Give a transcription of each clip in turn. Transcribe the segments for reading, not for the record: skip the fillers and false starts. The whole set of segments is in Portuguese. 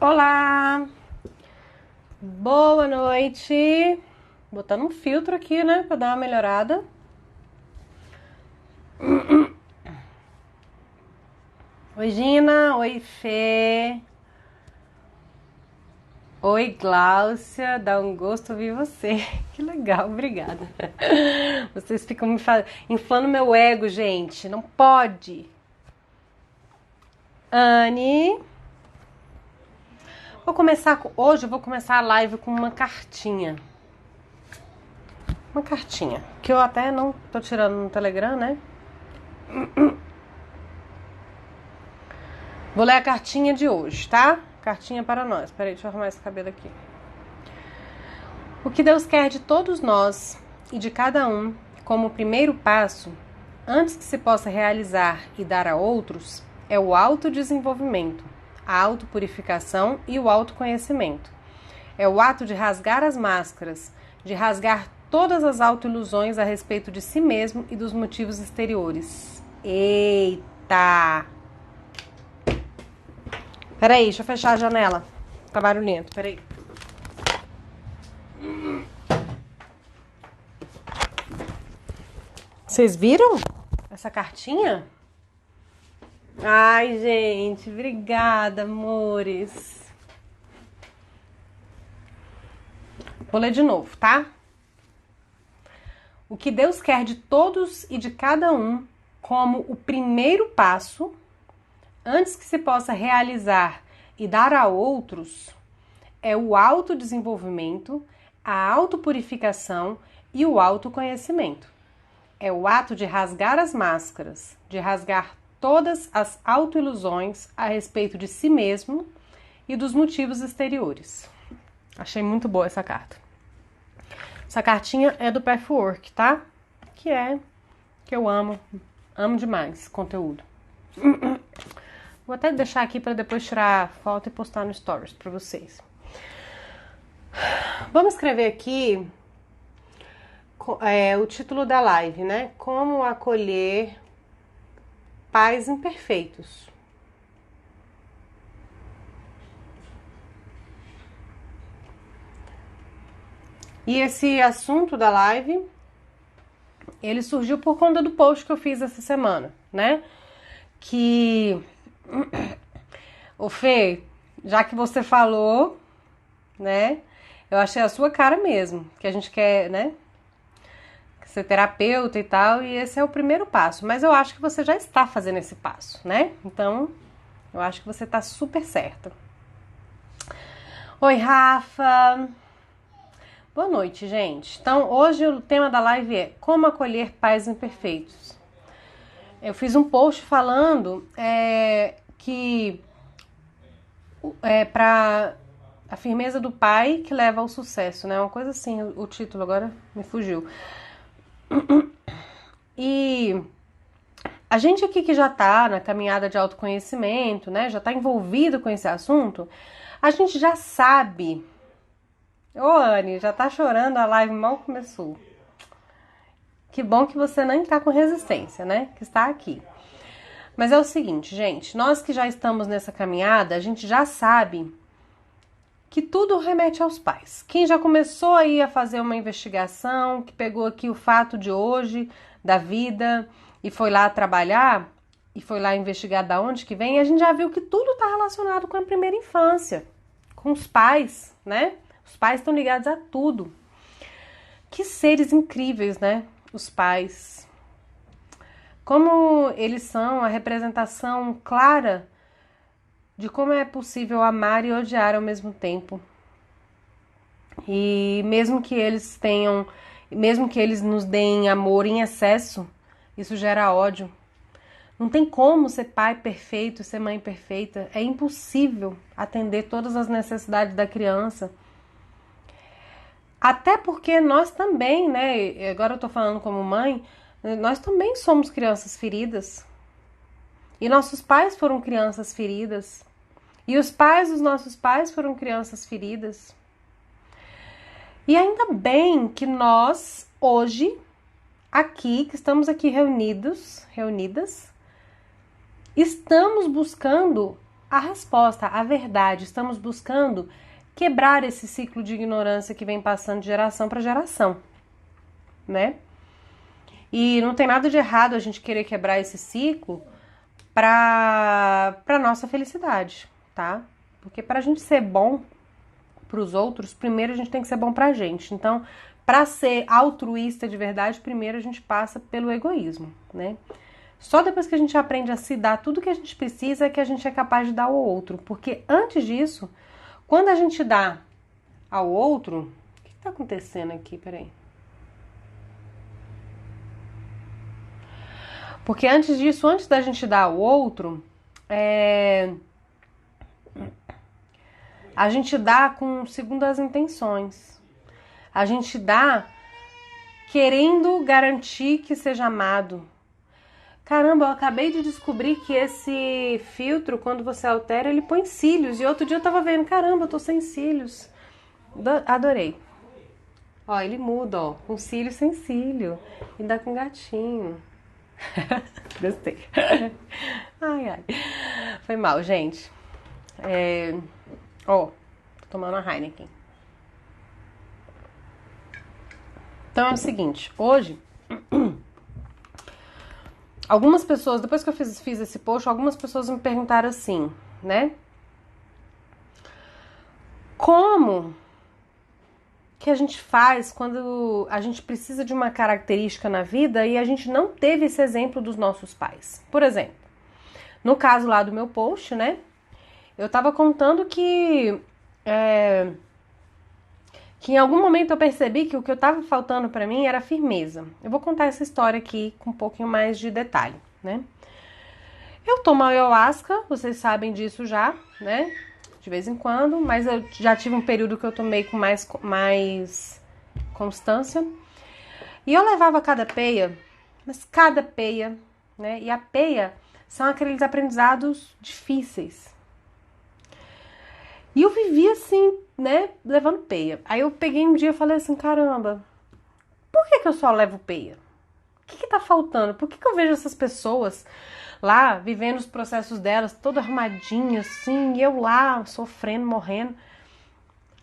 Olá, boa noite. Botando um filtro aqui, né, pra dar uma melhorada. Oi, Gina. Oi, Fê. Oi, Gláucia. Dá um gosto ouvir você. Que legal, obrigada. Vocês ficam inflando meu ego, gente. Não pode. Anne. Hoje eu vou começar a live com uma cartinha. Uma cartinha. Que eu até não tô tirando no Telegram, né? Vou ler a cartinha de hoje, tá? Cartinha para nós. Peraí, deixa eu arrumar esse cabelo aqui. O que Deus quer de todos nós e de cada um, como primeiro passo, antes que se possa realizar e dar a outros, é o autodesenvolvimento, a autopurificação e o autoconhecimento. É o ato de rasgar as máscaras, de rasgar todas as autoilusões a respeito de si mesmo e dos motivos exteriores. Eita! Peraí, deixa eu fechar a janela. Tá barulhento, peraí. Vocês viram essa cartinha? Ai, gente, obrigada, amores. Vou ler de novo, tá? O que Deus quer de todos e de cada um como o primeiro passo, antes que se possa realizar e dar a outros, é o autodesenvolvimento, a autopurificação e o autoconhecimento. É o ato de rasgar as máscaras, de rasgar todas as autoilusões a respeito de si mesmo e dos motivos exteriores. Achei muito boa essa carta. Essa cartinha é do Pathwork, tá? Que eu amo demais conteúdo. Vou até deixar aqui para depois tirar foto e postar no Stories para vocês. Vamos escrever aqui o título da live, né? Como acolher pais imperfeitos. E esse assunto da live, ele surgiu por conta do post que eu fiz essa semana, né? Que, ô Fê, já que você falou, né? Eu achei a sua cara mesmo, que a gente quer, né? Ser terapeuta e tal, e esse é o primeiro passo. Mas eu acho que você já está fazendo esse passo, né? Então, eu acho que você tá super certa. Oi, Rafa! Boa noite, gente. Então, hoje o tema da live é como acolher pais imperfeitos. Eu fiz um post falando que para a firmeza do pai que leva ao sucesso, né? Uma coisa assim, o título agora me fugiu. E a gente aqui que já tá na caminhada de autoconhecimento, né? Já tá envolvido com esse assunto, a gente já sabe. Ô, Anne, já tá chorando, a live mal começou. Que bom que você nem tá com resistência, né? Que está aqui. Mas é o seguinte, gente, nós que já estamos nessa caminhada, a gente já sabe que tudo remete aos pais. Quem já começou aí a fazer uma investigação, que pegou aqui o fato de hoje, da vida, e foi lá trabalhar, e foi lá investigar da onde que vem, a gente já viu que tudo está relacionado com a primeira infância, com os pais, né? Os pais estão ligados a tudo. Que seres incríveis, né? Os pais. Como eles são a representação clara de como é possível amar e odiar ao mesmo tempo. E mesmo que eles nos deem amor em excesso, isso gera ódio. Não tem como ser pai perfeito, ser mãe perfeita. É impossível atender todas as necessidades da criança. Até porque nós também, né? Agora eu tô falando como mãe, nós também somos crianças feridas. E nossos pais foram crianças feridas. E os pais dos nossos pais foram crianças feridas. E ainda bem que nós, hoje, aqui, que estamos aqui reunidas, estamos buscando a resposta, a verdade. Estamos buscando quebrar esse ciclo de ignorância que vem passando de geração para geração, né? E não tem nada de errado a gente querer quebrar esse ciclo para nossa felicidade, tá? Porque para a gente ser bom para os outros, primeiro a gente tem que ser bom pra gente. Então, para ser altruísta de verdade, primeiro a gente passa pelo egoísmo, né? Só depois que a gente aprende a se dar tudo que a gente precisa é que a gente é capaz de dar ao outro. Porque antes disso, quando a gente dá ao outro... O que tá acontecendo aqui? Peraí. Porque antes disso, antes da gente dar ao outro, a gente dá com segundas intenções. A gente dá querendo garantir que seja amado. Caramba, eu acabei de descobrir que esse filtro, quando você altera, ele põe cílios. E outro dia eu tava vendo, caramba, eu tô sem cílios. Adorei. Ó, ele muda, ó, com cílio sem cílio. E dá com gatinho. Gostei. Ai, ai. Foi mal, gente. Ó, tô tomando a Heineken. Então é o seguinte, hoje... Algumas pessoas, depois que eu fiz esse post, algumas pessoas me perguntaram assim, né? Como que a gente faz quando a gente precisa de uma característica na vida e a gente não teve esse exemplo dos nossos pais? Por exemplo, no caso lá do meu post, né? Eu tava contando que em algum momento eu percebi que o que eu tava faltando pra mim era firmeza. Eu vou contar essa história aqui com um pouquinho mais de detalhe, né? Eu tomo ayahuasca, vocês sabem disso já, né? De vez em quando, mas eu já tive um período que eu tomei com mais constância. E eu levava cada peia, mas cada peia, né? E a peia são aqueles aprendizados difíceis. E eu vivia assim, né, levando peia. Aí eu peguei um dia e falei assim, caramba, por que eu só levo peia? O que tá faltando? Por que eu vejo essas pessoas lá, vivendo os processos delas, toda arrumadinha assim, e eu lá, sofrendo, morrendo?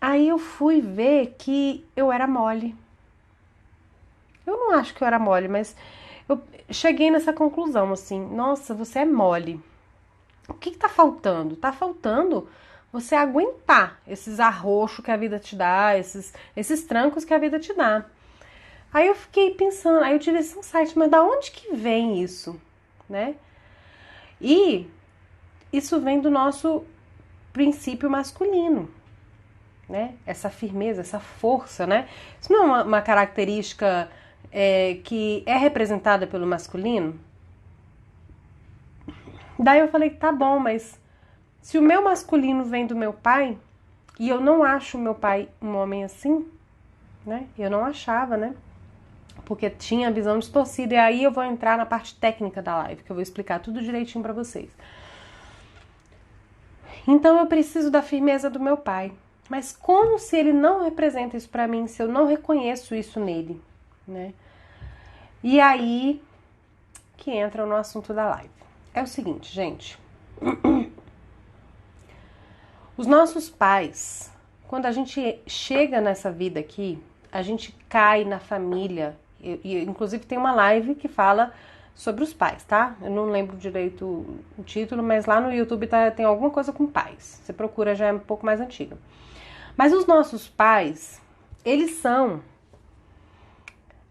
Aí eu fui ver que eu era mole. Eu não acho que eu era mole, mas eu cheguei nessa conclusão, assim, nossa, você é mole. O que tá faltando? Tá faltando você aguentar esses arroxos que a vida te dá, esses trancos que a vida te dá. Aí eu fiquei pensando, aí eu tive esse insight, mas da onde que vem isso, né? E isso vem do nosso princípio masculino, né? Essa firmeza, essa força, né? Isso não é uma característica que é representada pelo masculino? Daí eu falei, tá bom, mas se o meu masculino vem do meu pai, e eu não acho o meu pai um homem assim, né? Eu não achava, né? Porque tinha a visão distorcida. E aí eu vou entrar na parte técnica da live, que eu vou explicar tudo direitinho pra vocês. Então eu preciso da firmeza do meu pai. Mas como se ele não representa isso pra mim, se eu não reconheço isso nele, né? E aí que entra no assunto da live. É o seguinte, gente... Os nossos pais, quando a gente chega nessa vida aqui, a gente cai na família. Inclusive tem uma live que fala sobre os pais, tá? Eu não lembro direito o título, mas lá no YouTube tem alguma coisa com pais. Você procura, já é um pouco mais antiga. Mas os nossos pais, eles são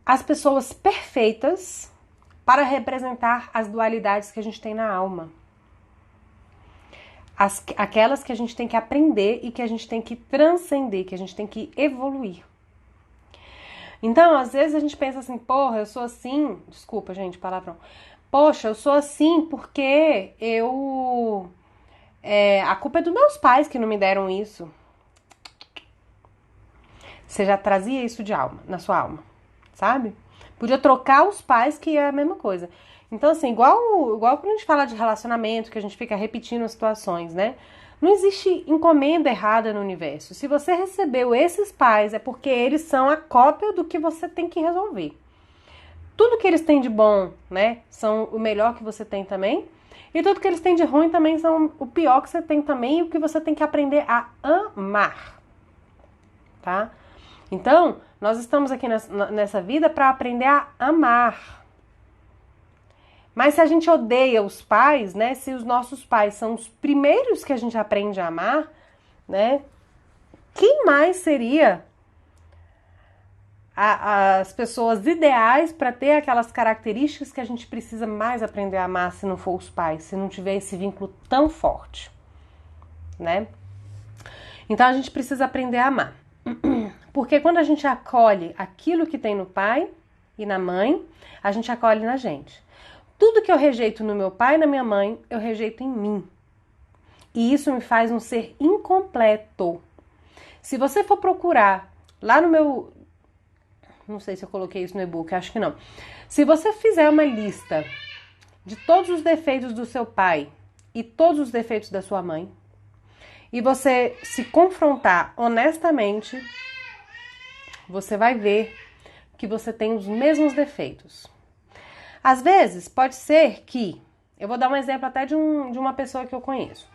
as pessoas perfeitas para representar as dualidades que a gente tem na alma. Aquelas que a gente tem que aprender e que a gente tem que transcender, que a gente tem que evoluir. Então, às vezes a gente pensa assim, porra, eu sou assim... Desculpa, gente, palavrão. Poxa, eu sou assim porque a culpa é dos meus pais que não me deram isso. Você já trazia isso de alma, na sua alma, sabe? Podia trocar os pais, que é a mesma coisa. Então, assim, igual quando a gente fala de relacionamento, que a gente fica repetindo as situações, né? Não existe encomenda errada no universo. Se você recebeu esses pais, é porque eles são a cópia do que você tem que resolver. Tudo que eles têm de bom, né? São o melhor que você tem também. E tudo que eles têm de ruim também são o pior que você tem também e o que você tem que aprender a amar, tá? Então, nós estamos aqui nessa vida para aprender a amar. Mas se a gente odeia os pais, né? Se os nossos pais são os primeiros que a gente aprende a amar, né? Quem mais seria as pessoas ideais para ter aquelas características que a gente precisa mais aprender a amar se não for os pais, se não tiver esse vínculo tão forte, né? Então a gente precisa aprender a amar. Porque quando a gente acolhe aquilo que tem no pai e na mãe, a gente acolhe na gente. Tudo que eu rejeito no meu pai e na minha mãe, eu rejeito em mim. E isso me faz um ser incompleto. Se você for procurar lá no meu... Não sei se eu coloquei isso no e-book, acho que não. Se você fizer uma lista de todos os defeitos do seu pai e todos os defeitos da sua mãe, e você se confrontar honestamente, você vai ver que você tem os mesmos defeitos. Às vezes, pode ser que... Eu vou dar um exemplo até de uma pessoa que eu conheço.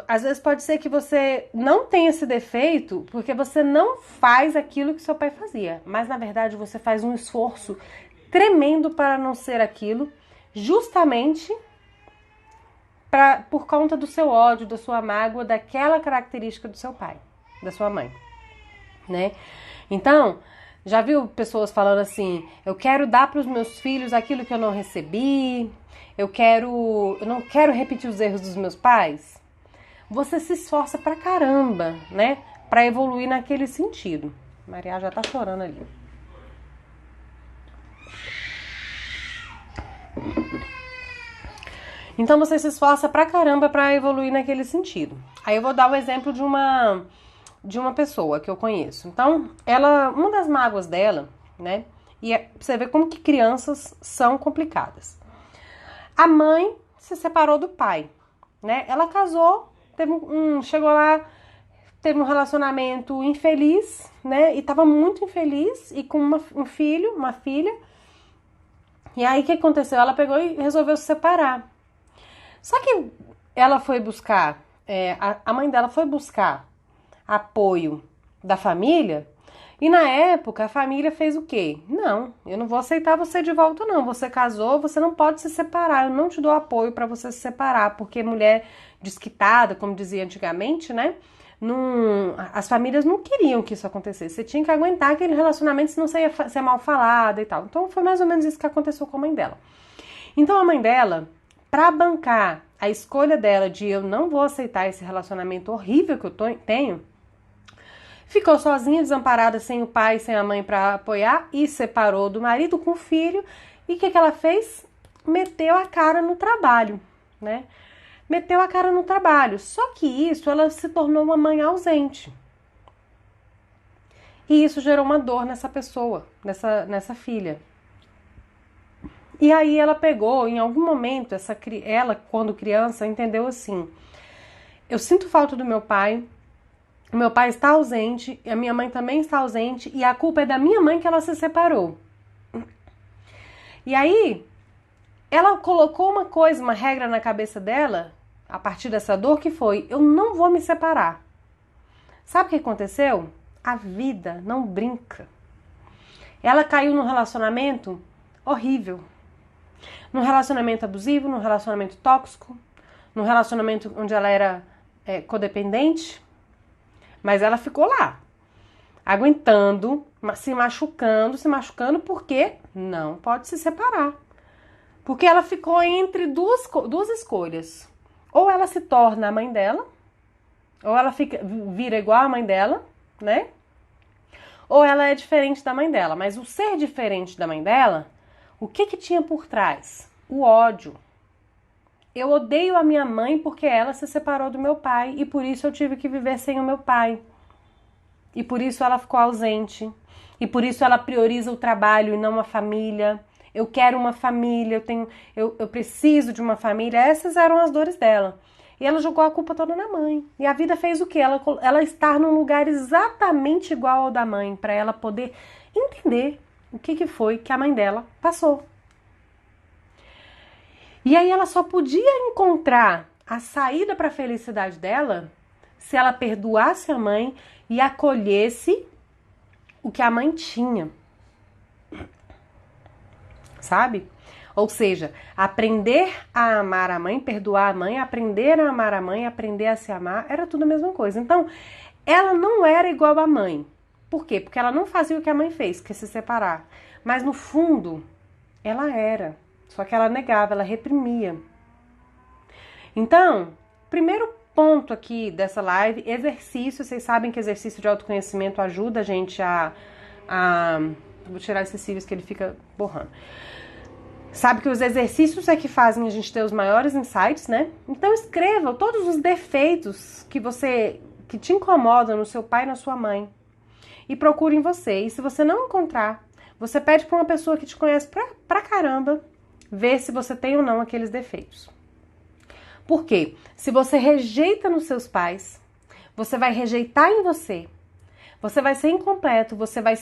Às vezes pode ser que você não tenha esse defeito porque você não faz aquilo que seu pai fazia. Mas, na verdade, você faz um esforço tremendo para não ser aquilo, justamente por conta do seu ódio, da sua mágoa, daquela característica do seu pai, da sua mãe, né? Então, já viu pessoas falando assim, eu quero dar para os meus filhos aquilo que eu não recebi, eu não quero repetir os erros dos meus pais? Você se esforça pra caramba, né? Pra evoluir naquele sentido. Maria já tá chorando ali. Então você se esforça pra caramba pra evoluir naquele sentido. Aí eu vou dar o exemplo de uma pessoa que eu conheço. Então, uma das mágoas dela, né? E você vê como que crianças são complicadas. A mãe se separou do pai, né? Ela casou, chegou lá, teve um relacionamento infeliz, né? E tava muito infeliz e com um filho, uma filha. E aí o que aconteceu? Ela pegou e resolveu se separar. Só que ela foi buscar, a mãe dela foi buscar apoio da família. E na época a família fez o quê? Não, eu não vou aceitar você de volta não. Você casou, você não pode se separar. Eu não te dou apoio para você se separar, porque mulher desquitada, como dizia antigamente, né? As famílias não queriam que isso acontecesse. Você tinha que aguentar aquele relacionamento, senão você ia ser mal falada e tal. Então foi mais ou menos isso que aconteceu com a mãe dela. Então a mãe dela, para bancar a escolha dela de eu não vou aceitar esse relacionamento horrível que eu tenho, ficou sozinha, desamparada, sem o pai, sem a mãe para apoiar, e separou do marido com o filho. E o que ela fez? Meteu a cara no trabalho, né? Meteu a cara no trabalho. Só que isso, ela se tornou uma mãe ausente. E isso gerou uma dor nessa pessoa, nessa filha. E aí ela pegou, em algum momento, ela, quando criança, entendeu assim: eu sinto falta do meu pai, o meu pai está ausente, a minha mãe também está ausente, e a culpa é da minha mãe que ela se separou. E aí, ela colocou uma regra na cabeça dela, a partir dessa dor, que foi: eu não vou me separar. Sabe o que aconteceu? A vida não brinca. Ela caiu num relacionamento horrível. Num relacionamento abusivo, num relacionamento tóxico, num relacionamento onde ela era codependente. Mas ela ficou lá, aguentando, se machucando, porque não pode se separar. Porque ela ficou entre duas escolhas. Ou ela se torna a mãe dela, ou ela vira igual a mãe dela, né? Ou ela é diferente da mãe dela. Mas o ser diferente da mãe dela, o que tinha por trás? O ódio. Eu odeio a minha mãe porque ela se separou do meu pai e por isso eu tive que viver sem o meu pai. E por isso ela ficou ausente. E por isso ela prioriza o trabalho e não a família. Eu quero uma família, eu preciso de uma família. Essas eram as dores dela. E ela jogou a culpa toda na mãe. E a vida fez o quê? Ela estar num lugar exatamente igual ao da mãe, para ela poder entender o que foi que a mãe dela passou. E aí ela só podia encontrar a saída para a felicidade dela se ela perdoasse a mãe e acolhesse o que a mãe tinha. Sabe? Ou seja, aprender a amar a mãe, perdoar a mãe, aprender a amar a mãe, aprender a se amar, era tudo a mesma coisa. Então, ela não era igual à mãe. Por quê? Porque ela não fazia o que a mãe fez, que é se separar. Mas no fundo, ela era. Só que ela negava, ela reprimia. Então, primeiro ponto aqui dessa live, exercício. Vocês sabem que exercício de autoconhecimento ajuda a gente a vou tirar esses cílios que ele fica borrando. Sabe que os exercícios é que fazem a gente ter os maiores insights, né? Então escreva todos os defeitos que te incomodam no seu pai e na sua mãe. E procure em você. E se você não encontrar, você pede para uma pessoa que te conhece pra caramba ver se você tem ou não aqueles defeitos. Por quê? Se você rejeita nos seus pais, você vai rejeitar em você. Você vai ser incompleto, você vai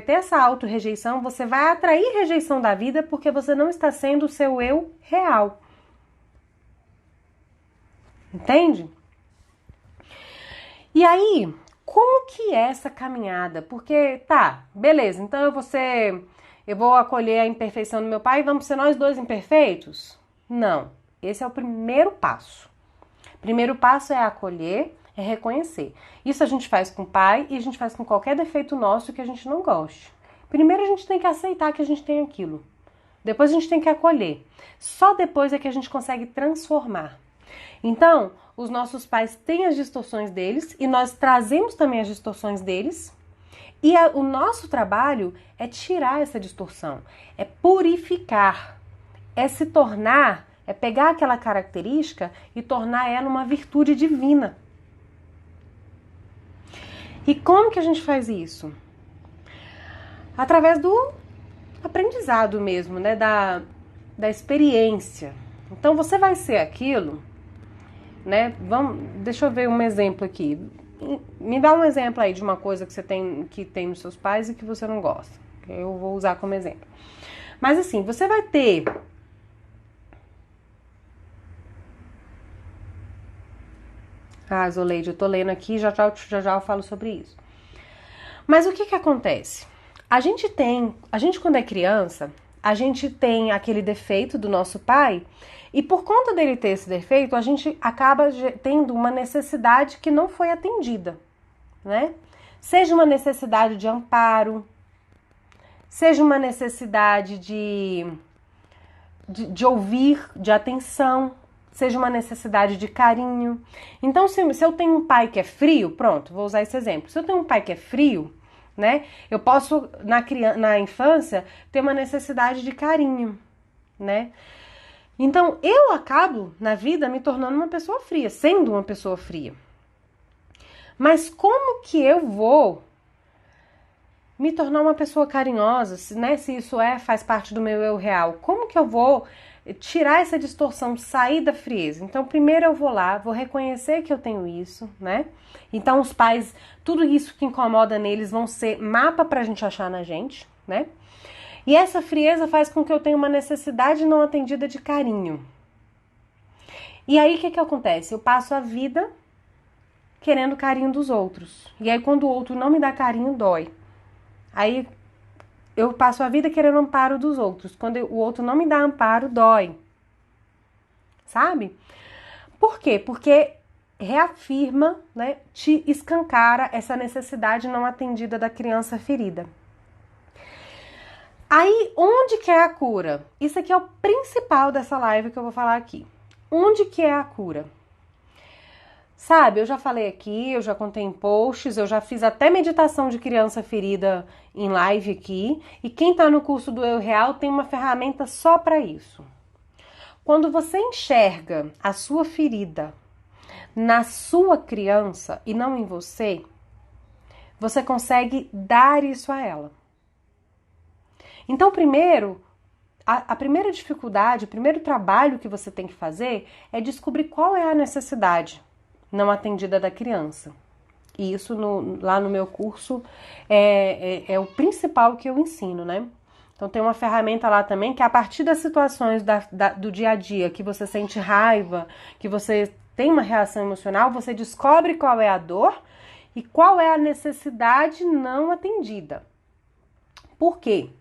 ter essa auto-rejeição, você vai atrair rejeição da vida porque você não está sendo o seu eu real. Entende? E aí, como que é essa caminhada? Porque, tá, beleza, então eu vou acolher a imperfeição do meu pai e vamos ser nós dois imperfeitos? Não, esse é o primeiro passo. Primeiro passo é acolher, é reconhecer. Isso a gente faz com o pai e a gente faz com qualquer defeito nosso que a gente não goste. Primeiro a gente tem que aceitar que a gente tem aquilo. Depois a gente tem que acolher. Só depois é que a gente consegue transformar. Então, os nossos pais têm as distorções deles e nós trazemos também as distorções deles. E o nosso trabalho é tirar essa distorção, é purificar, é se tornar, é pegar aquela característica e tornar ela uma virtude divina. E como que a gente faz isso? Através do aprendizado mesmo, né? Da experiência. Então você vai ser aquilo, né? Deixa eu ver um exemplo aqui. Me dá um exemplo aí de uma coisa que tem nos seus pais e que você não gosta. Eu vou usar como exemplo. Mas assim, você vai ter Zoleide, eu tô lendo aqui, já já eu falo sobre isso. Mas o que acontece? A gente quando é criança, a gente tem aquele defeito do nosso pai e por conta dele ter esse defeito, a gente acaba tendo uma necessidade que não foi atendida, né? Seja uma necessidade de amparo, seja uma necessidade de ouvir, de atenção, seja uma necessidade de carinho. Então, se eu tenho um pai que é frio, pronto, vou usar esse exemplo. Se eu tenho um pai que é frio, né, eu posso, na infância, ter uma necessidade de carinho, né? Então, eu acabo, na vida, me tornando uma pessoa fria, sendo uma pessoa fria. Mas como que eu vou me tornar uma pessoa carinhosa, né? Se isso faz parte do meu eu real, como que eu vou tirar essa distorção, sair da frieza? Então, primeiro eu vou lá, vou reconhecer que eu tenho isso, né? Então, os pais, tudo isso que incomoda neles vão ser mapa pra gente achar na gente, né? E essa frieza faz com que eu tenha uma necessidade não atendida de carinho. E aí, o que acontece? Eu passo a vida querendo carinho dos outros. E aí, quando o outro não me dá carinho, dói. Aí eu passo a vida querendo amparo dos outros. Quando o outro não me dá amparo, dói. Sabe? Por quê? Porque reafirma, né, te escancara essa necessidade não atendida da criança ferida. Aí, onde que é a cura? Isso aqui é o principal dessa live que eu vou falar aqui. Onde que é a cura? Sabe, eu já falei aqui, eu já contei em posts, eu já fiz até meditação de criança ferida em live aqui. E quem tá no curso do Eu Real tem uma ferramenta só para isso. Quando você enxerga a sua ferida na sua criança e não em você, você consegue dar isso a ela. Então, primeiro, a primeira dificuldade, o primeiro trabalho que você tem que fazer é descobrir qual é a necessidade não atendida da criança. E isso lá no meu curso é o principal que eu ensino, né? Então tem uma ferramenta lá também que a partir das situações do dia a dia, que você sente raiva, que você tem uma reação emocional, você descobre qual é a dor e qual é a necessidade não atendida. Por quê?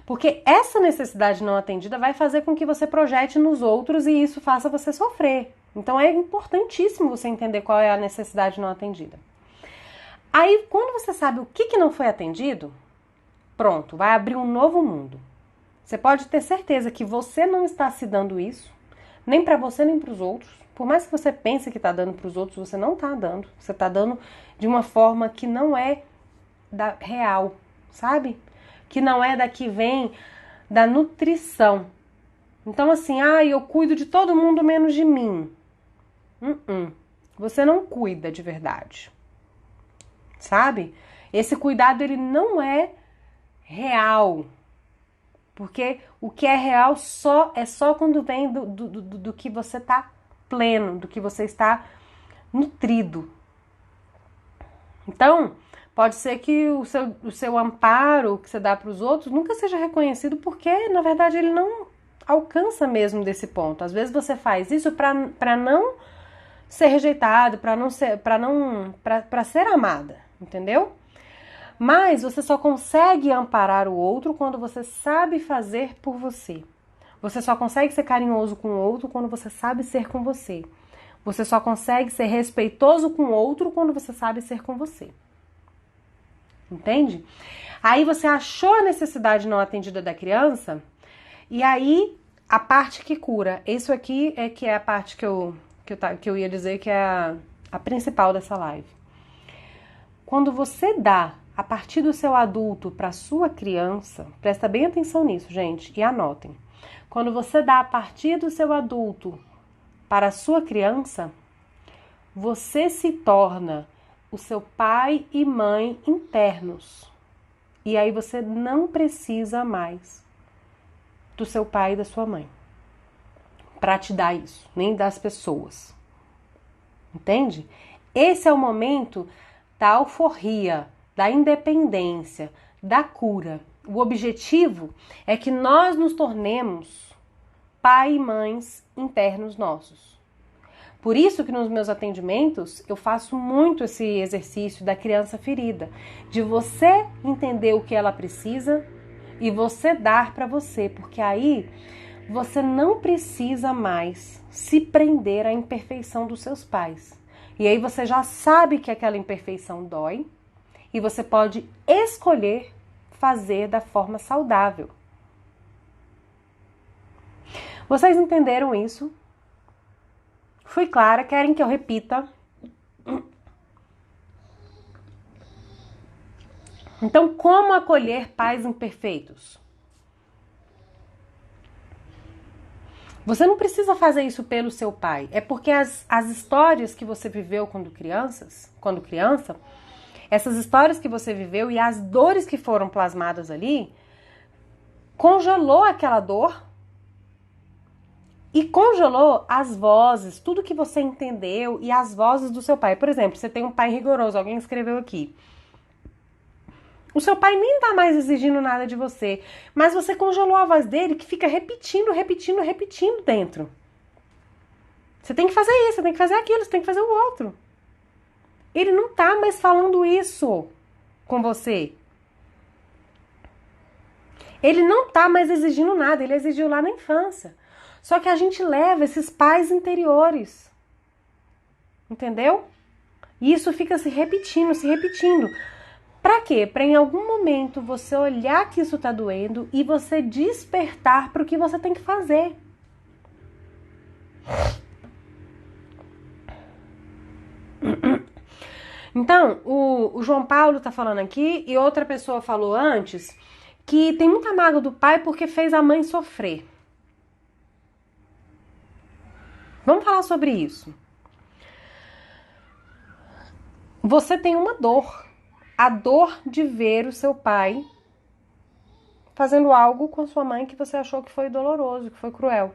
Porque essa necessidade não atendida vai fazer com que você projete nos outros e isso faça você sofrer. Então é importantíssimo você entender qual é a necessidade não atendida. Aí, quando você sabe o que não foi atendido, pronto, vai abrir um novo mundo. Você pode ter certeza que você não está se dando isso, nem para você nem para os outros. Por mais que você pense que está dando para os outros, você não está dando. Você está dando de uma forma que não é da real, sabe? Que não é da que vem da nutrição. Então assim, eu cuido de todo mundo menos de mim. Você não cuida de verdade. Sabe? Esse cuidado, ele não é real. Porque o que é real é só quando vem do que você está pleno, do que você está nutrido. Então, pode ser que o seu amparo que você dá para os outros nunca seja reconhecido porque, na verdade, ele não alcança mesmo desse ponto. Às vezes você faz isso para não ser rejeitado, para ser amada, entendeu? Mas você só consegue amparar o outro quando você sabe fazer por você. Você só consegue ser carinhoso com o outro quando você sabe ser com você. Você só consegue ser respeitoso com o outro quando você sabe ser com você. Entende? Aí você achou a necessidade não atendida da criança e aí a parte que cura. Isso aqui é que é a parte que eu ia dizer que é a principal dessa live. Quando você dá a partir do seu adulto para sua criança, presta bem atenção nisso, gente, e anotem. Quando você dá a partir do seu adulto para a sua criança, você se torna o seu pai e mãe internos. E aí você não precisa mais do seu pai e da sua mãe para te dar isso, nem das pessoas. Entende? Esse é o momento da alforria, da independência, da cura. O objetivo é que nós nos tornemos pai e mães internos nossos. Por isso que nos meus atendimentos eu faço muito esse exercício da criança ferida, de você entender o que ela precisa e você dar para você, porque aí você não precisa mais se prender à imperfeição dos seus pais. E aí você já sabe que aquela imperfeição dói e você pode escolher fazer da forma saudável. Vocês entenderam isso? Fui clara? Querem que eu repita? Então, como acolher pais imperfeitos? Você não precisa fazer isso pelo seu pai. É porque as histórias que você viveu quando criança, essas histórias que você viveu e as dores que foram plasmadas ali, congelou aquela dor e congelou as vozes, tudo que você entendeu e as vozes do seu pai. Por exemplo, você tem um pai rigoroso, alguém escreveu aqui. O seu pai nem tá mais exigindo nada de você, mas você congelou a voz dele que fica repetindo dentro. Você tem que fazer isso, você tem que fazer aquilo, você tem que fazer o outro. Ele não tá mais falando isso com você. Ele não tá mais exigindo nada, ele exigiu lá na infância. Só que a gente leva esses pais interiores. Entendeu? E isso fica se repetindo. Pra quê? Pra em algum momento você olhar que isso tá doendo e você despertar pro que você tem que fazer. Então, o João Paulo tá falando aqui e outra pessoa falou antes que tem muita mágoa do pai porque fez a mãe sofrer. Vamos falar sobre isso. Você tem uma dor. A dor de ver o seu pai fazendo algo com a sua mãe que você achou que foi doloroso, que foi cruel.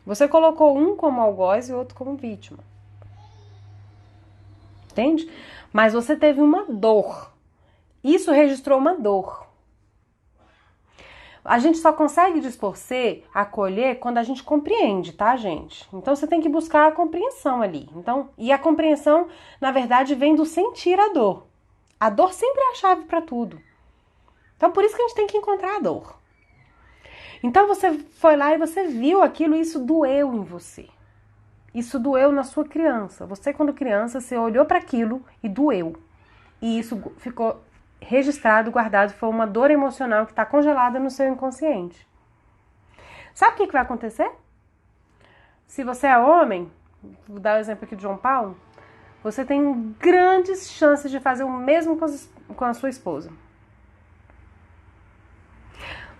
Você colocou um como algoz e outro como vítima. Entende? Mas você teve uma dor. Isso registrou uma dor. A gente só consegue dispor ser, acolher, quando a gente compreende, tá, gente? Então você tem que buscar a compreensão ali. Então, e a compreensão, na verdade, vem do sentir a dor. A dor sempre é a chave para tudo. Então, por isso que a gente tem que encontrar a dor. Então, você foi lá e você viu aquilo e isso doeu em você. Isso doeu na sua criança. Você, quando criança, você olhou para aquilo e doeu. E isso ficou registrado, guardado, foi uma dor emocional que está congelada no seu inconsciente. Sabe o que vai acontecer? Se você é homem, vou dar o exemplo aqui de João Paulo, você tem grandes chances de fazer o mesmo com a sua esposa.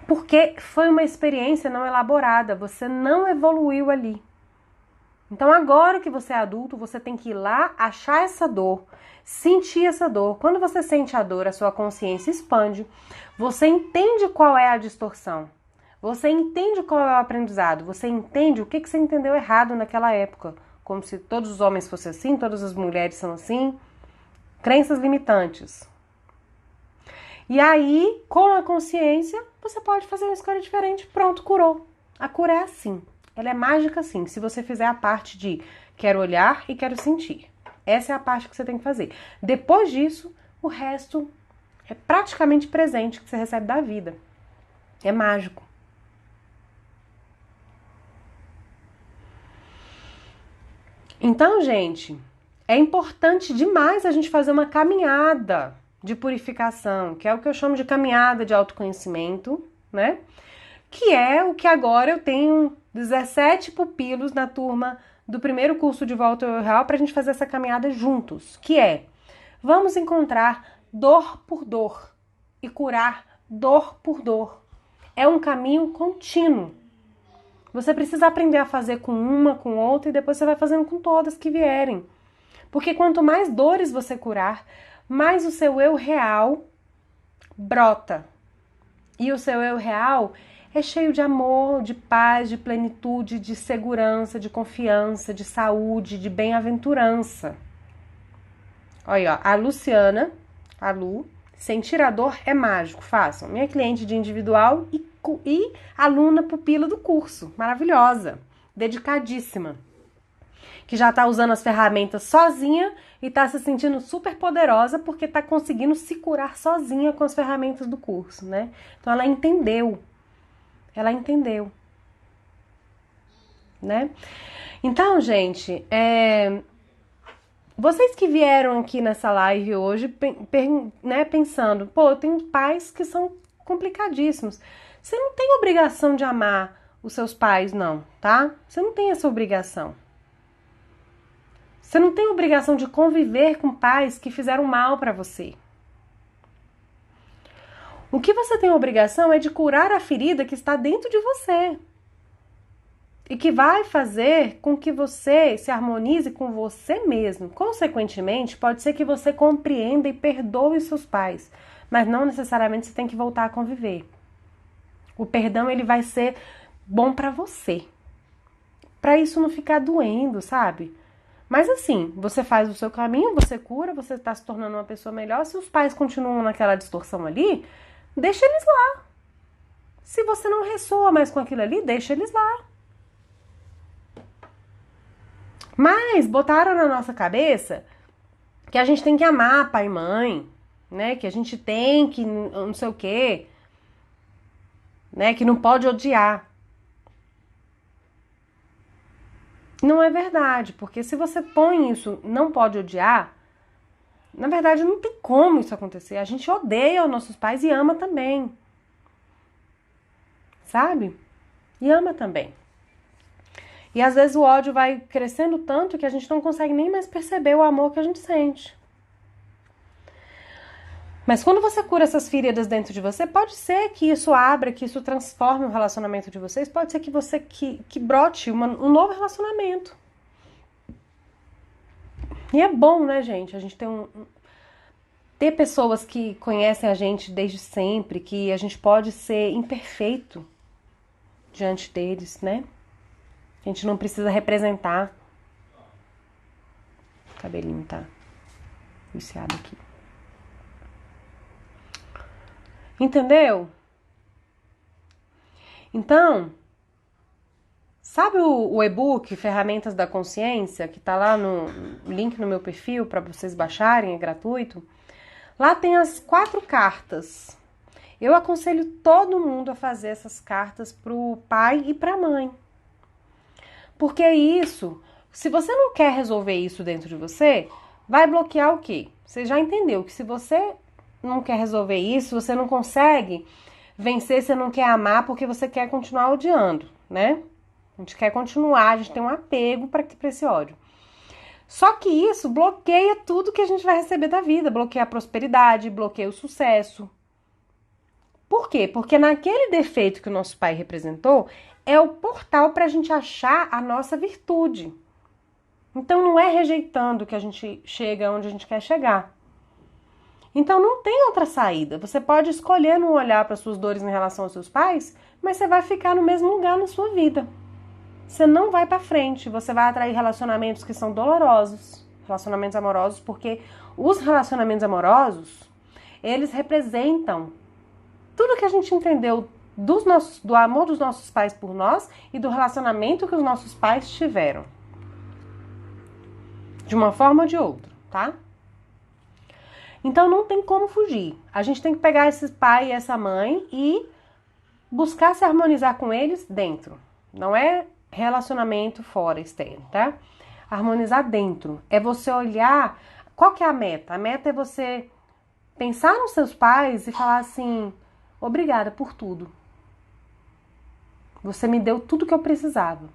Porque foi uma experiência não elaborada, você não evoluiu ali. Então agora que você é adulto, você tem que ir lá, achar essa dor, sentir essa dor. Quando você sente a dor, a sua consciência expande, você entende qual é a distorção, você entende qual é o aprendizado, você entende o que você entendeu errado naquela época, como se todos os homens fossem assim, todas as mulheres são assim, crenças limitantes. E aí, com a consciência, você pode fazer uma escolha diferente, pronto, curou. A cura é assim. Ela é mágica assim, se você fizer a parte de quero olhar e quero sentir. Essa é a parte que você tem que fazer. Depois disso, o resto é praticamente presente que você recebe da vida. É mágico. Então, gente, é importante demais a gente fazer uma caminhada de purificação, que é o que eu chamo de caminhada de autoconhecimento, né? Que é o que agora eu tenho 17 pupilos na turma do primeiro curso de Volta ao Real para a gente fazer essa caminhada juntos, que é, vamos encontrar dor por dor e curar dor por dor. É um caminho contínuo. Você precisa aprender a fazer com uma, com outra e depois você vai fazendo com todas que vierem. Porque quanto mais dores você curar, mais o seu eu real brota. E o seu eu real é cheio de amor, de paz, de plenitude, de segurança, de confiança, de saúde, de bem-aventurança. Olha, ó, a Luciana, a Lu, sentir a dor é mágico, façam. Minha cliente de individual e aluna pupila do curso, maravilhosa, dedicadíssima, que já tá usando as ferramentas sozinha e tá se sentindo super poderosa porque tá conseguindo se curar sozinha com as ferramentas do curso, né? Então ela entendeu, né? Então, gente, vocês que vieram aqui nessa live hoje, né, pensando, pô, eu tenho pais que são complicadíssimos. Você não tem obrigação de amar os seus pais, não, tá? Você não tem essa obrigação. Você não tem obrigação de conviver com pais que fizeram mal pra você. O que você tem obrigação é de curar a ferida que está dentro de você. E que vai fazer com que você se harmonize com você mesmo. Consequentemente, pode ser que você compreenda e perdoe os seus pais, mas não necessariamente você tem que voltar a conviver. O perdão, ele vai ser bom pra você. Pra isso não ficar doendo, sabe? Mas assim, você faz o seu caminho, você cura, você tá se tornando uma pessoa melhor. Se os pais continuam naquela distorção ali, deixa eles lá. Se você não ressoa mais com aquilo ali, deixa eles lá. Mas botaram na nossa cabeça que a gente tem que amar pai e mãe, né? Que a gente tem que não sei o quê, né? Que não pode odiar. Não é verdade, porque se você põe isso, não pode odiar, na verdade não tem como isso acontecer. A gente odeia os nossos pais e ama também. Sabe? E ama também. E às vezes o ódio vai crescendo tanto que a gente não consegue nem mais perceber o amor que a gente sente. Mas quando você cura essas feridas dentro de você, pode ser que isso abra, que isso transforme o relacionamento de vocês, pode ser que você que brote um novo relacionamento. E é bom, né, gente? A gente ter pessoas que conhecem a gente desde sempre, que a gente pode ser imperfeito diante deles, né? A gente não precisa representar. O cabelinho tá viciado aqui. Entendeu? Então, sabe o e-book Ferramentas da Consciência, que tá lá no link no meu perfil para vocês baixarem, é gratuito? Lá tem as 4 cartas. Eu aconselho todo mundo a fazer essas cartas pro pai e pra mãe. Porque isso, se você não quer resolver isso dentro de você, vai bloquear o quê? Você já entendeu que se você não quer resolver isso, você não consegue vencer, você não quer amar porque você quer continuar odiando, né? A gente quer continuar, a gente tem um apego para esse ódio. Só que isso bloqueia tudo que a gente vai receber da vida, bloqueia a prosperidade, bloqueia o sucesso. Por quê? Porque naquele defeito que o nosso pai representou, é o portal para a gente achar a nossa virtude. Então não é rejeitando que a gente chega onde a gente quer chegar. Então não tem outra saída. Você pode escolher não olhar para suas dores em relação aos seus pais, mas você vai ficar no mesmo lugar na sua vida. Você não vai para frente, você vai atrair relacionamentos que são dolorosos, relacionamentos amorosos, porque os relacionamentos amorosos, eles representam tudo que a gente entendeu do amor dos nossos pais por nós e do relacionamento que os nossos pais tiveram. De uma forma ou de outra, tá? Então não tem como fugir. A gente tem que pegar esse pai e essa mãe e buscar se harmonizar com eles dentro. Não é relacionamento fora, externo, tá? Harmonizar dentro. É você olhar... Qual que é a meta? A meta é você pensar nos seus pais e falar assim... Obrigada por tudo. Você me deu tudo que eu precisava.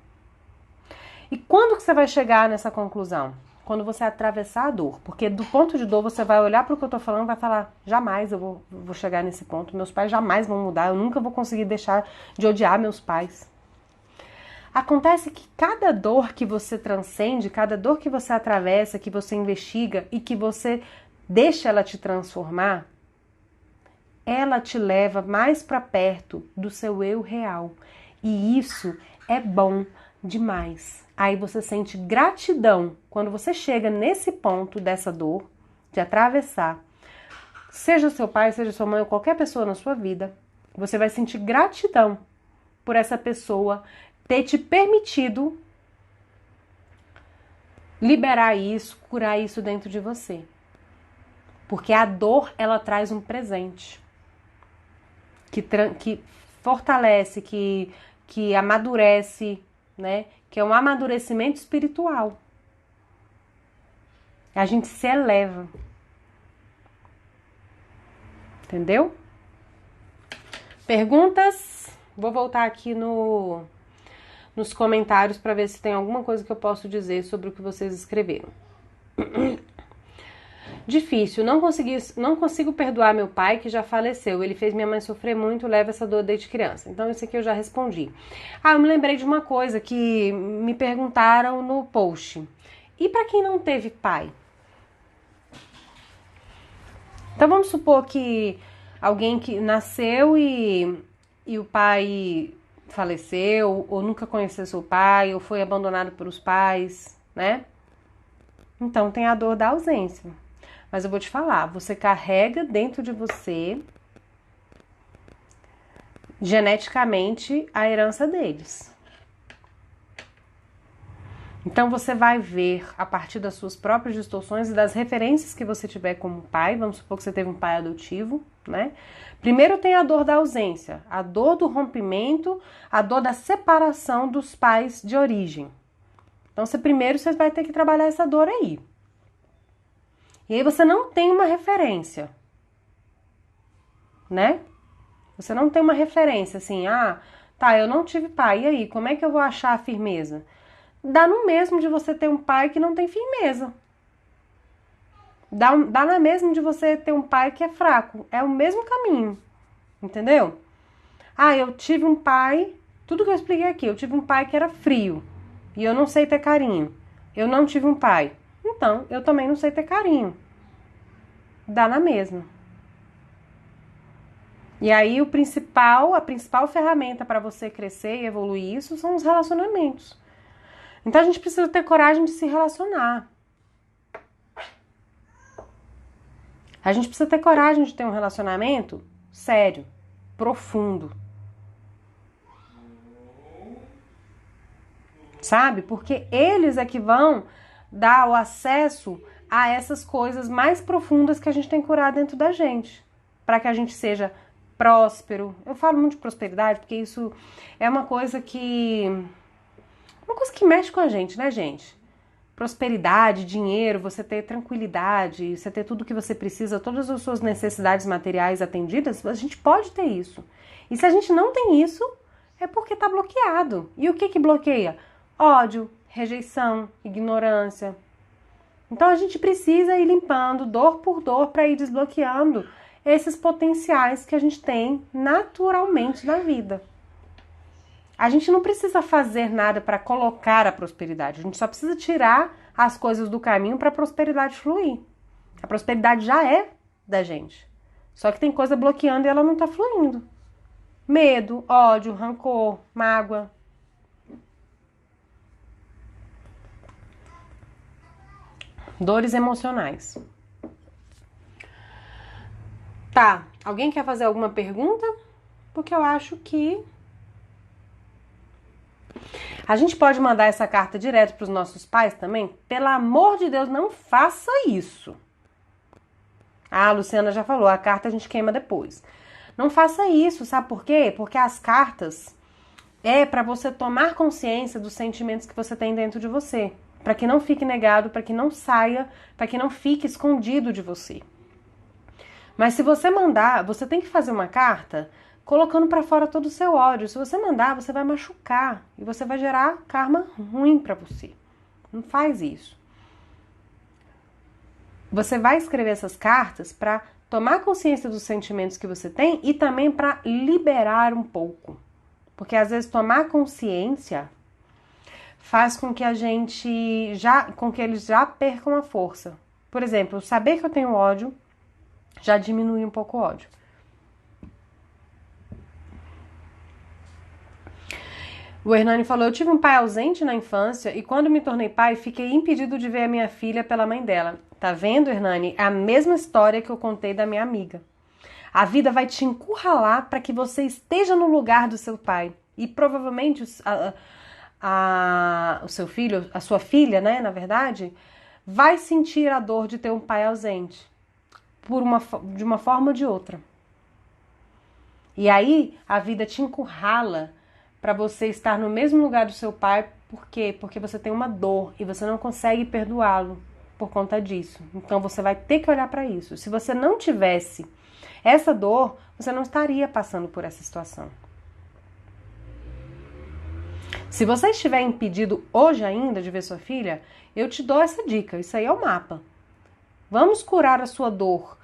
E quando que você vai chegar nessa conclusão? Quando você atravessar a dor. Porque do ponto de dor você vai olhar para o que eu tô falando e vai falar, jamais eu vou chegar nesse ponto. Meus pais jamais vão mudar. Eu nunca vou conseguir deixar de odiar meus pais. Acontece que cada dor que você transcende, cada dor que você atravessa, que você investiga e que você deixa ela te transformar, ela te leva mais para perto do seu eu real. E isso é bom demais. Aí você sente gratidão quando você chega nesse ponto dessa dor, de atravessar. Seja seu pai, seja sua mãe ou qualquer pessoa na sua vida, você vai sentir gratidão por essa pessoa ter te permitido liberar isso, curar isso dentro de você. Porque a dor, ela traz um presente que fortalece, que amadurece, né? Que é um amadurecimento espiritual. A gente se eleva. Entendeu? Perguntas? Vou voltar aqui nos comentários para ver se tem alguma coisa que eu posso dizer sobre o que vocês escreveram. Difícil, não consigo perdoar meu pai que já faleceu. Ele fez minha mãe sofrer muito, leva essa dor desde criança. Então isso aqui eu já respondi. Eu me lembrei de uma coisa que me perguntaram no post. E para quem não teve pai? Então vamos supor que alguém que nasceu e o pai faleceu, ou nunca conheceu seu pai, ou foi abandonado pelos pais, né? Então tem a dor da ausência. Mas eu vou te falar, você carrega dentro de você, geneticamente, a herança deles. Então você vai ver, a partir das suas próprias distorções e das referências que você tiver como pai, vamos supor que você teve um pai adotivo, né? Primeiro tem a dor da ausência, a dor do rompimento, a dor da separação dos pais de origem. Então primeiro você vai ter que trabalhar essa dor aí. E aí você não tem uma referência, né? Você não tem uma referência assim, eu não tive pai, e aí, como é que eu vou achar a firmeza? Dá no mesmo de você ter um pai que não tem firmeza. Dá na mesma de você ter um pai que é fraco. É o mesmo caminho, entendeu? Eu tive um pai, tudo que eu expliquei aqui, eu tive um pai que era frio, e eu não sei ter carinho. Eu não tive um pai. Então, eu também não sei ter carinho. Dá na mesma. E aí a principal ferramenta para você crescer e evoluir isso são os relacionamentos. Então a gente precisa ter coragem de se relacionar. A gente precisa ter coragem de ter um relacionamento sério, profundo. sabe? Porque eles é que vão dar o acesso a essas coisas mais profundas que a gente tem que curar dentro da gente, para que a gente seja próspero. Eu falo muito de prosperidade porque isso é uma coisa que mexe com a gente, né, gente? Prosperidade, dinheiro, você ter tranquilidade, você ter tudo que você precisa, todas as suas necessidades materiais atendidas, a gente pode ter isso. E se a gente não tem isso, é porque tá bloqueado. E o que que bloqueia? Ódio, rejeição, ignorância. Então a gente precisa ir limpando dor por dor para ir desbloqueando esses potenciais que a gente tem naturalmente na vida. A gente não precisa fazer nada para colocar a prosperidade. A gente só precisa tirar as coisas do caminho para a prosperidade fluir. A prosperidade já é da gente. Só que tem coisa bloqueando e ela não está fluindo. Medo, ódio, rancor, mágoa. Dores emocionais. Tá, alguém quer fazer alguma pergunta? Porque eu acho que a gente pode mandar essa carta direto para os nossos pais também? Pelo amor de Deus, não faça isso. Ah, a Luciana já falou, a carta a gente queima depois. Não faça isso, sabe por quê? Porque as cartas é para você tomar consciência dos sentimentos que você tem dentro de você. Para que não fique negado, para que não saia, para que não fique escondido de você. Mas se você mandar, você tem que fazer uma carta colocando para fora todo o seu ódio. Se você mandar, você vai machucar e você vai gerar karma ruim para você. Não faz isso. Você vai escrever essas cartas para tomar consciência dos sentimentos que você tem e também para liberar um pouco. Porque às vezes tomar consciência faz com que com que eles já percam a força. Por exemplo, saber que eu tenho ódio já diminui um pouco o ódio. O Hernani falou, eu tive um pai ausente na infância e quando me tornei pai, fiquei impedido de ver a minha filha pela mãe dela. Tá vendo, Hernani? É a mesma história que eu contei da minha amiga. A vida vai te encurralar para que você esteja no lugar do seu pai. E provavelmente o seu filho, a sua filha, né, na verdade, vai sentir a dor de ter um pai ausente. De uma forma ou de outra. E aí, a vida te encurrala para você estar no mesmo lugar do seu pai, por quê? Porque você tem uma dor e você não consegue perdoá-lo por conta disso. Então você vai ter que olhar para isso. Se você não tivesse essa dor, você não estaria passando por essa situação. Se você estiver impedido hoje ainda de ver sua filha, eu te dou essa dica. Isso aí é o mapa. Vamos curar a sua dor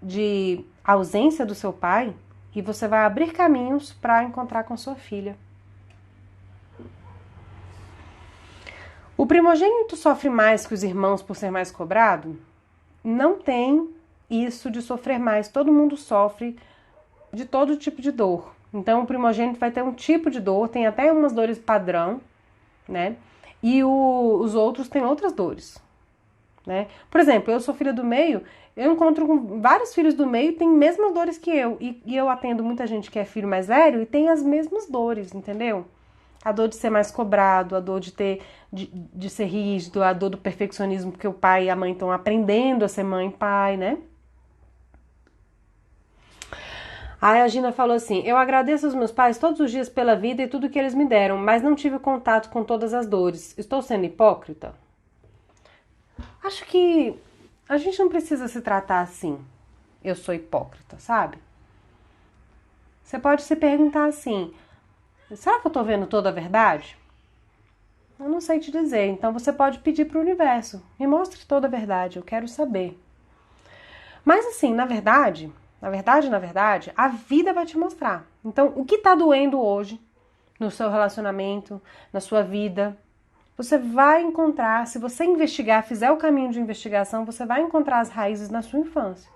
de ausência do seu pai e você vai abrir caminhos para encontrar com sua filha. O primogênito sofre mais que os irmãos por ser mais cobrado? Não tem isso de sofrer mais. Todo mundo sofre de todo tipo de dor. Então, o primogênito vai ter um tipo de dor, tem até umas dores padrão, né? E os outros têm outras dores, né? Por exemplo, eu sou filha do meio, eu encontro com vários filhos do meio que têm mesmas dores que eu. E eu atendo muita gente que é filho mais velho e tem as mesmas dores, entendeu? A dor de ser mais cobrado, a dor de ser rígido, a dor do perfeccionismo, porque o pai e a mãe estão aprendendo a ser mãe e pai, né? Aí a Gina falou assim, eu agradeço aos meus pais todos os dias pela vida e tudo que eles me deram, mas não tive contato com todas as dores. Estou sendo hipócrita? Acho que a gente não precisa se tratar assim. Eu sou hipócrita, sabe? Você pode se perguntar assim, será que eu tô vendo toda a verdade? Eu não sei te dizer, então você pode pedir pro universo, me mostre toda a verdade, eu quero saber. Mas assim, na verdade, a vida vai te mostrar. Então, o que tá doendo hoje no seu relacionamento, na sua vida, você vai encontrar, se você investigar, fizer o caminho de investigação, você vai encontrar as raízes na sua infância.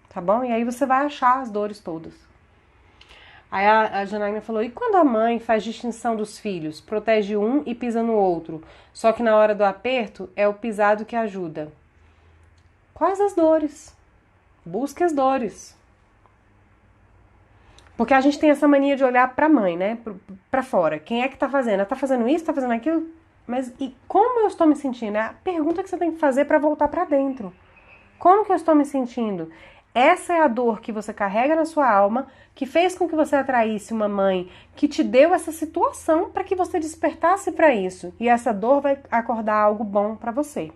Tá bom? E aí você vai achar as dores todas. Aí a Janaína falou, e quando a mãe faz distinção dos filhos, protege um e pisa no outro, só que na hora do aperto é o pisado que ajuda? Quais as dores? Busque as dores. Porque a gente tem essa mania de olhar pra mãe, né? Pra fora. Quem é que tá fazendo? Ela tá fazendo isso, tá fazendo aquilo? Mas e como eu estou me sentindo? É a pergunta que você tem que fazer pra voltar pra dentro. Como que eu estou me sentindo? Essa é a dor que você carrega na sua alma, que fez com que você atraísse uma mãe que te deu essa situação para que você despertasse para isso. E essa dor vai acordar algo bom para você.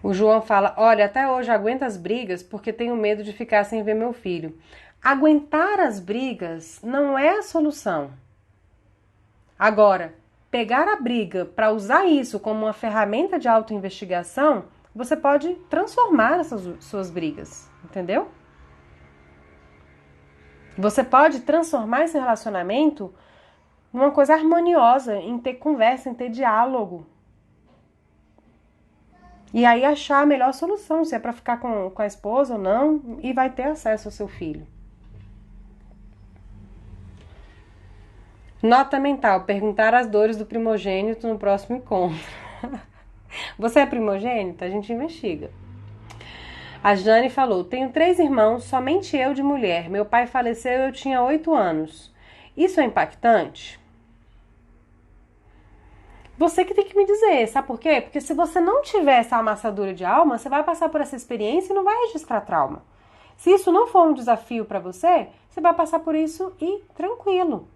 O João fala: olha, até hoje aguento as brigas porque tenho medo de ficar sem ver meu filho. Aguentar as brigas não é a solução. Agora, pegar a briga para usar isso como uma ferramenta de autoinvestigação, você pode transformar essas suas brigas, entendeu? Você pode transformar esse relacionamento numa coisa harmoniosa, em ter conversa, em ter diálogo. E aí achar a melhor solução, se é para ficar com a esposa ou não, e vai ter acesso ao seu filho. Nota mental, perguntar as dores do primogênito no próximo encontro. Você é primogênita? A gente investiga. A Jane falou: tenho 3 irmãos, somente eu de mulher. Meu pai faleceu e eu tinha 8 anos. Isso é impactante? Você que tem que me dizer, sabe por quê? Porque se você não tiver essa amassadura de alma, você vai passar por essa experiência e não vai registrar trauma. Se isso não for um desafio para você, você vai passar por isso e tranquilo.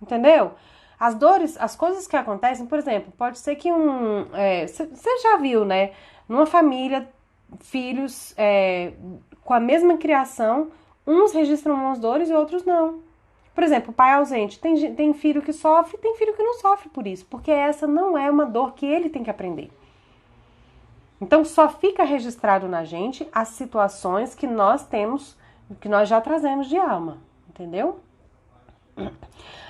Entendeu? As dores, as coisas que acontecem, por exemplo, pode ser que você já viu, né? Numa família, filhos com a mesma criação, uns registram umas dores e outros não. Por exemplo, pai ausente, tem filho que sofre, tem filho que não sofre por isso, porque essa não é uma dor que ele tem que aprender. Então só fica registrado na gente as situações que nós temos, que nós já trazemos de alma, entendeu?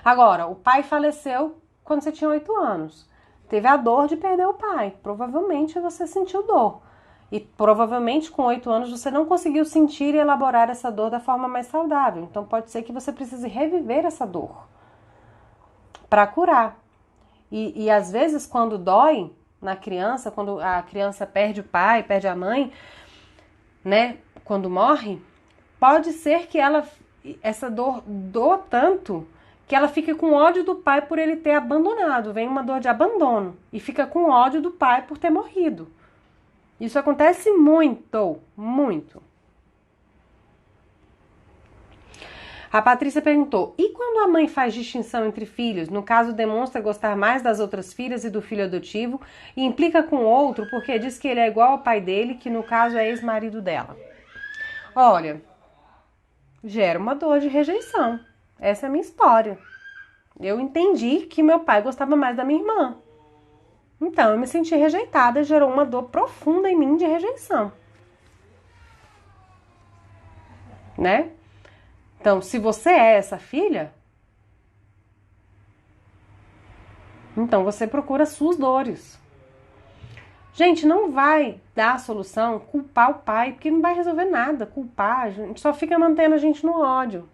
Agora, o pai faleceu quando você tinha 8 anos. Teve a dor de perder o pai. Provavelmente você sentiu dor. E provavelmente com 8 anos você não conseguiu sentir e elaborar essa dor da forma mais saudável. Então pode ser que você precise reviver essa dor para curar. E às vezes quando dói na criança, quando a criança perde o pai, perde a mãe, né? Quando morre, pode ser que essa dor doa tanto que ela fica com ódio do pai por ele ter abandonado. Vem uma dor de abandono e fica com ódio do pai por ter morrido. Isso acontece muito, muito. A Patrícia perguntou: e quando a mãe faz distinção entre filhos, no caso demonstra gostar mais das outras filhas e do filho adotivo, e implica com o outro porque diz que ele é igual ao pai dele, que no caso é ex-marido dela? Olha, gera uma dor de rejeição. Essa é a minha história. Eu entendi que meu pai gostava mais da minha irmã. Então, eu me senti rejeitada, gerou uma dor profunda em mim de rejeição. Né? Então, se você é essa filha, então você procura suas dores. Gente, não vai dar a solução culpar o pai, porque não vai resolver nada. Culpar, a gente só fica mantendo a gente no ódio.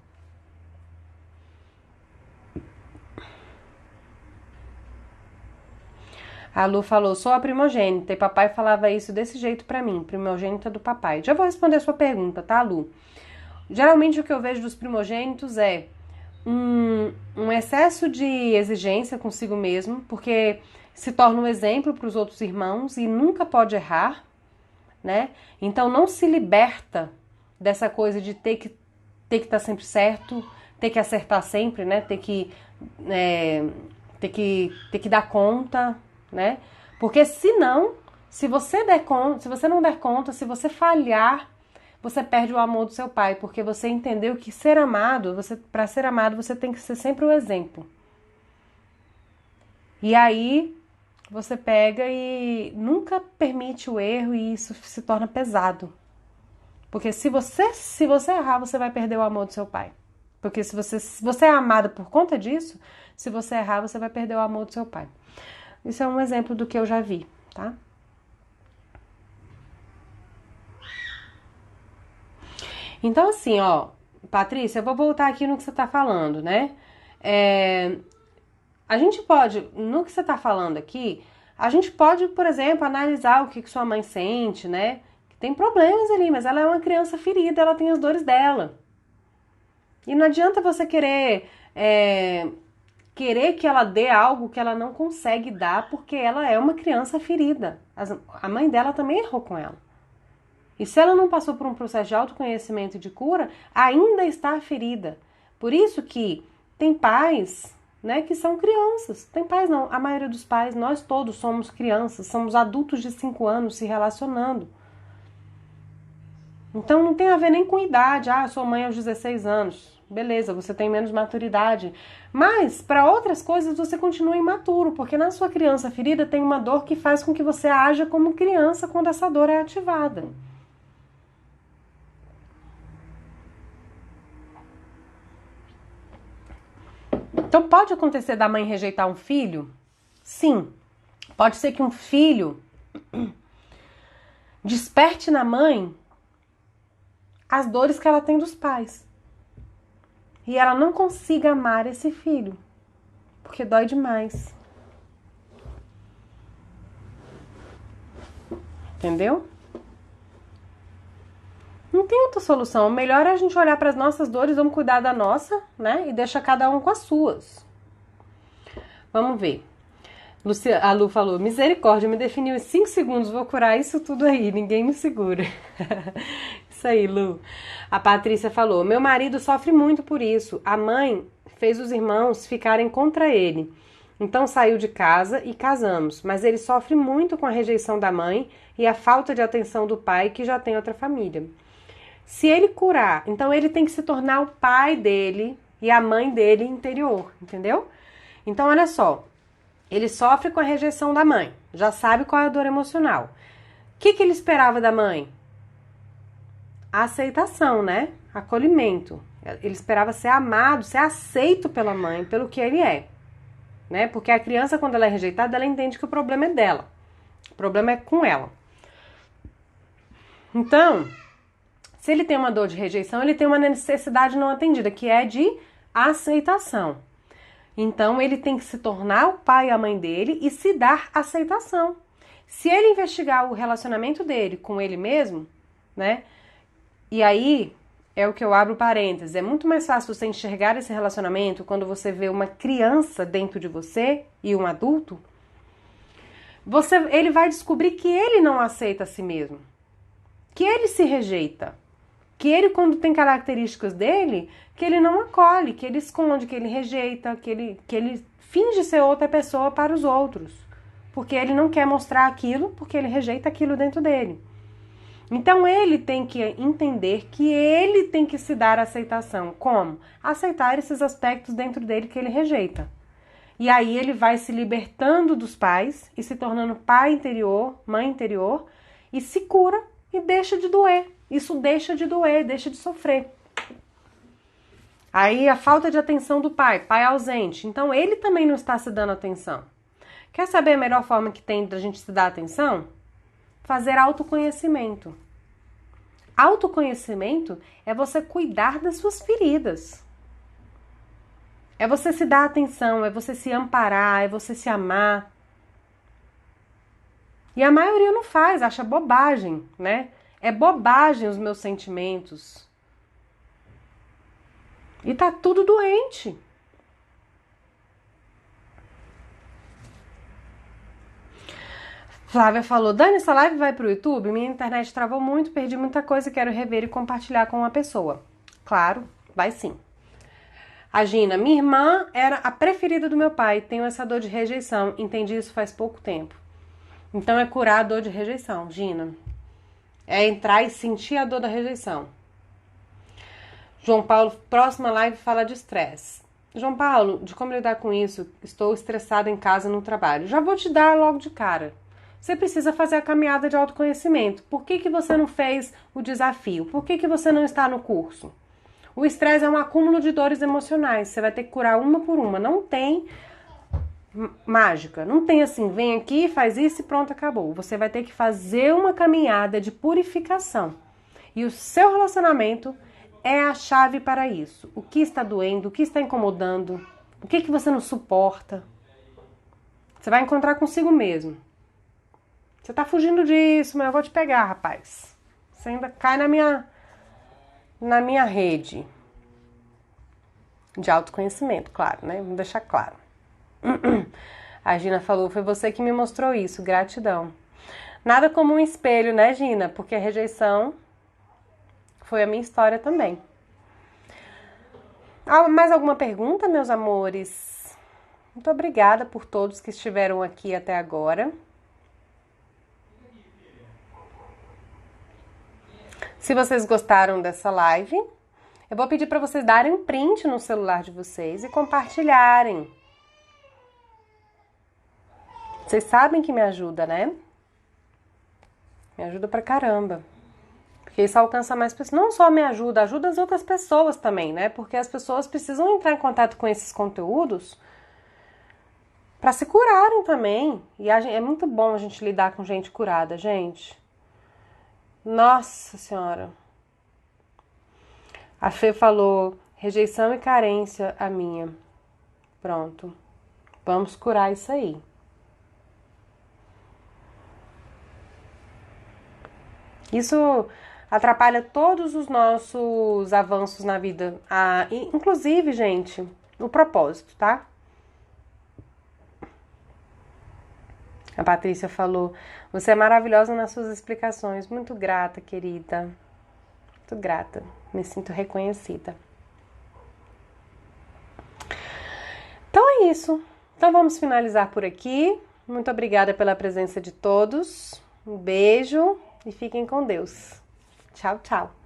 A Lu falou: sou a primogênita, e papai falava isso desse jeito pra mim, primogênita do papai. Já vou responder a sua pergunta, tá, Lu? Geralmente o que eu vejo dos primogênitos é um excesso de exigência consigo mesmo, porque se torna um exemplo para os outros irmãos e nunca pode errar, né? Então não se liberta dessa coisa de ter que estar sempre certo, ter que acertar sempre, né? Ter que dar conta, né? Porque senão, se você não der conta, se você falhar, você perde o amor do seu pai, porque você entendeu que ser amado, para ser amado, você tem que ser sempre o exemplo. E aí você pega e nunca permite o erro e isso se torna pesado. Porque se você errar, você vai perder o amor do seu pai. Porque se você é amada por conta disso, se você errar, você vai perder o amor do seu pai. Isso é um exemplo do que eu já vi, tá? Então, assim, ó, Patrícia, eu vou voltar aqui no que você tá falando, né? A gente pode, no que você tá falando aqui, A gente pode, por exemplo, analisar o que sua mãe sente, né? Tem problemas ali, mas ela é uma criança ferida, ela tem as dores dela. E não adianta você querer que ela dê algo que ela não consegue dar, porque ela é uma criança ferida. A mãe dela também errou com ela. E se ela não passou por um processo de autoconhecimento e de cura, ainda está ferida. Por isso que tem pais, né, que são crianças. Tem pais não, a maioria dos pais, nós todos somos crianças, somos adultos de 5 anos se relacionando. Então não tem a ver nem com idade. Ah, sua mãe aos 16 anos. Beleza, você tem menos maturidade. Mas para outras coisas você continua imaturo, porque na sua criança ferida tem uma dor que faz com que você haja como criança quando essa dor é ativada. Então pode acontecer da mãe rejeitar um filho? Sim. Pode ser que um filho desperte na mãe as dores que ela tem dos pais. E ela não consiga amar esse filho, porque dói demais. Entendeu? Não tem outra solução. O melhor é a gente olhar para as nossas dores, vamos cuidar da nossa, né? E deixa cada um com as suas. Vamos ver. A Lu falou, misericórdia, me definiu em 5 segundos, vou curar isso tudo aí, ninguém me segura. Isso aí, Lu. A Patrícia falou, meu marido sofre muito por isso. A mãe fez os irmãos ficarem contra ele. Então saiu de casa e casamos, mas ele sofre muito com a rejeição da mãe e a falta de atenção do pai, que já tem outra família. Se ele curar, então ele tem que se tornar o pai dele e a mãe dele interior, entendeu? Então olha só, ele sofre com a rejeição da mãe, já sabe qual é a dor emocional. O que ele esperava da mãe? A aceitação, né? Acolhimento. Ele esperava ser amado, ser aceito pela mãe, pelo que ele é. Né? Porque a criança, quando ela é rejeitada, ela entende que o problema é dela. O problema é com ela. Então, se ele tem uma dor de rejeição, ele tem uma necessidade não atendida, que é de aceitação. Então, ele tem que se tornar o pai e a mãe dele e se dar aceitação. Se ele investigar o relacionamento dele com ele mesmo, né? E aí, é o que eu abro parênteses, é muito mais fácil você enxergar esse relacionamento quando você vê uma criança dentro de você e um adulto. Ele vai descobrir que ele não aceita a si mesmo, que ele se rejeita, que ele, quando tem características dele, que ele não acolhe, que ele esconde, que ele rejeita, que ele finge ser outra pessoa para os outros, porque ele não quer mostrar aquilo, porque ele rejeita aquilo dentro dele. Então ele tem que entender que ele tem que se dar aceitação. Como? Aceitar esses aspectos dentro dele que ele rejeita. E aí ele vai se libertando dos pais e se tornando pai interior, mãe interior, e se cura e deixa de doer. Isso deixa de doer, deixa de sofrer. Aí a falta de atenção do pai ausente. Então ele também não está se dando atenção. Quer saber a melhor forma que tem da gente se dar atenção? Fazer autoconhecimento. Autoconhecimento é você cuidar das suas feridas. É você se dar atenção, é você se amparar, é você se amar. E a maioria não faz, acha bobagem, né? É bobagem os meus sentimentos. E tá tudo doente. Flávia falou, Dani, essa live vai pro YouTube? Minha internet travou muito, perdi muita coisa, quero rever e compartilhar com uma pessoa. Claro, vai sim. A Gina, minha irmã era a preferida do meu pai, tenho essa dor de rejeição, entendi isso faz pouco tempo. Então é curar a dor de rejeição, Gina. É entrar e sentir a dor da rejeição. João Paulo, próxima live fala de estresse. João Paulo, de como lidar com isso, estou estressado em casa, no trabalho. Já vou te dar logo de cara. Você precisa fazer a caminhada de autoconhecimento. Por que você não fez o desafio? Por que você não está no curso? O estresse é um acúmulo de dores emocionais. Você vai ter que curar uma por uma. Não tem mágica. Não tem assim, vem aqui, faz isso e pronto, acabou. Você vai ter que fazer uma caminhada de purificação. E o seu relacionamento é a chave para isso. O que está doendo, o que está incomodando, o que você não suporta. Você vai encontrar consigo mesmo. Você tá fugindo disso, mas eu vou te pegar, rapaz. Você ainda cai na minha rede. De autoconhecimento, claro, né? Vamos deixar claro. A Gina falou, foi você que me mostrou isso, gratidão. Nada como um espelho, né, Gina? Porque a rejeição foi a minha história também. Mais alguma pergunta, meus amores? Muito obrigada por todos que estiveram aqui até agora. Se vocês gostaram dessa live, eu vou pedir para vocês darem um print no celular de vocês e compartilharem. Vocês sabem que me ajuda, né? Me ajuda pra caramba. Porque isso alcança mais pessoas. Não só me ajuda, ajuda as outras pessoas também, né? Porque as pessoas precisam entrar em contato com esses conteúdos para se curarem também. E é muito bom a gente lidar com gente curada, gente. Nossa Senhora. A Fê falou, rejeição e carência a minha. Pronto. Vamos curar isso aí. Isso atrapalha todos os nossos avanços na vida. Inclusive, gente, o propósito, tá? A Patrícia falou, você é maravilhosa nas suas explicações. Muito grata, querida. Muito grata. Me sinto reconhecida. Então é isso. Então vamos finalizar por aqui. Muito obrigada pela presença de todos. Um beijo e fiquem com Deus. Tchau, tchau.